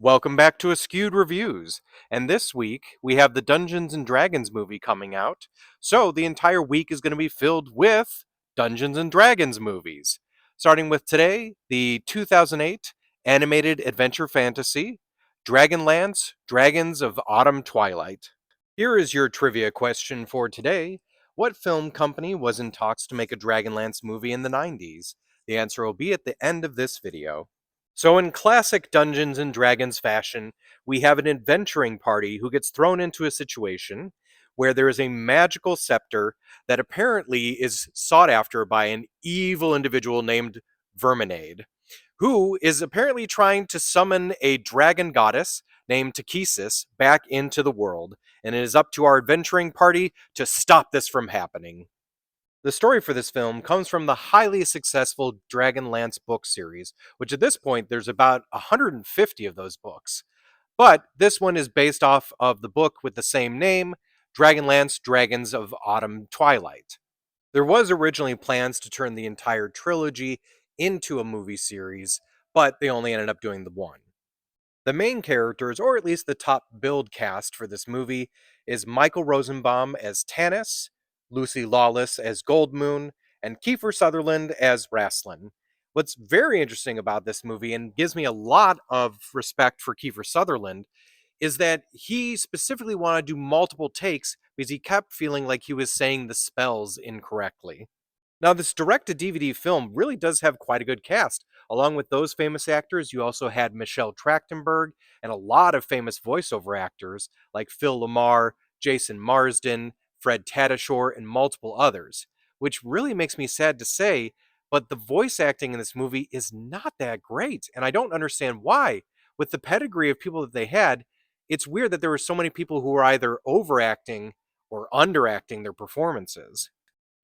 Welcome back to Askewed Reviews. And this week, we have the Dungeons and Dragons movie coming out. So the entire week is going to be filled with Dungeons and Dragons movies. Starting with today, the 2008 animated adventure fantasy, Dragonlance, Dragons of Autumn Twilight. Here is your trivia question for today. What film company was in talks to make a Dragonlance movie in the 90s? The answer will be at the end of this video. So, in classic Dungeons and Dragons fashion, we have an adventuring party who gets thrown into a situation where there is a magical scepter that apparently is sought after by an evil individual named Verminade, who is apparently trying to summon a dragon goddess named Takesis back into the world, and it is up to our adventuring party to stop this from happening. The story for this film comes from the highly successful Dragonlance book series, which at this point there's about 150 of those books. But this one is based off of the book with the same name, Dragonlance Dragons of Autumn Twilight. There was originally plans to turn the entire trilogy into a movie series, but they only ended up doing the one. The main characters, or at least the top build cast for this movie, is Michael Rosenbaum as Tanis, Lucy Lawless as Goldmoon, and Kiefer Sutherland as Rasslin. What's very interesting about this movie, and gives me a lot of respect for Kiefer Sutherland, is that he specifically wanted to do multiple takes because he kept feeling like he was saying the spells incorrectly. Now, this direct-to-DVD film really does have quite a good cast. Along with those famous actors, you also had Michelle Trachtenberg and a lot of famous voiceover actors like Phil Lamar, Jason Marsden, Fred Tatasciore, and multiple others, which really makes me sad to say, but the voice acting in this movie is not that great, and I don't understand why. With the pedigree of people that they had, it's weird that there were so many people who were either overacting or underacting their performances.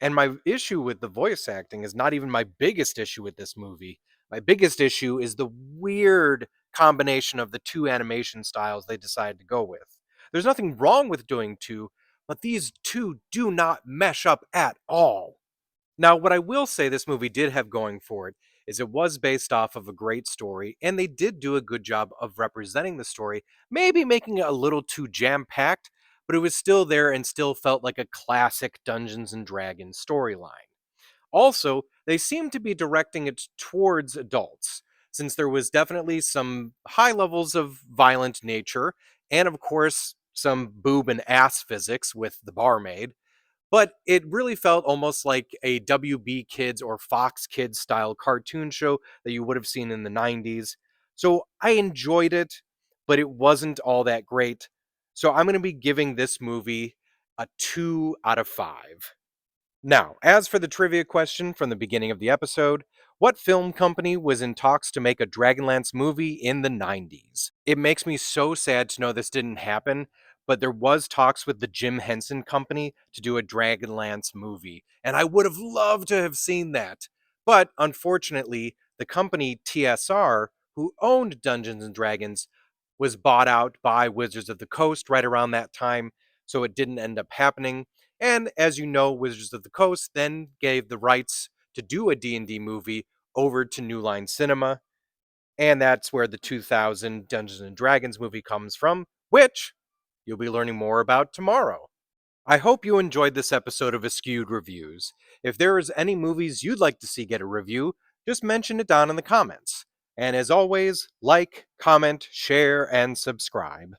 And my issue with the voice acting is not even my biggest issue with this movie. My biggest issue is the weird combination of the two animation styles they decided to go with. There's nothing wrong with doing two, but these two do not mesh up at all. Now, what I will say this movie did have going for it is it was based off of a great story, and they did do a good job of representing the story, maybe making it a little too jam packed, but it was still there and still felt like a classic Dungeons and Dragons storyline. Also, they seemed to be directing it towards adults, since there was definitely some high levels of violent nature, and of course, some boob and ass physics with the barmaid, but it really felt almost like a WB Kids or Fox Kids style cartoon show that you would have seen in the 90s. So I enjoyed it, but it wasn't all that great. So I'm going to be giving this movie a 2 out of 5. Now, as for the trivia question from the beginning of the episode, what film company was in talks to make a Dragonlance movie in the 90s? It makes me so sad to know this didn't happen, but there was talks with the Jim Henson Company to do a Dragonlance movie, and I would have loved to have seen that. But unfortunately, the company TSR, who owned Dungeons and Dragons, was bought out by Wizards of the Coast right around that time, so it didn't end up happening. And as you know, Wizards of the Coast then gave the rights to do a D&D movie over to New Line Cinema, and that's where the 2000 Dungeons and Dragons movie comes from, which you'll be learning more about tomorrow. I hope you enjoyed this episode of Askewed Reviews. If there is any movies you'd like to see get a review, just mention it down in the comments. And as always, like, comment, share, and subscribe.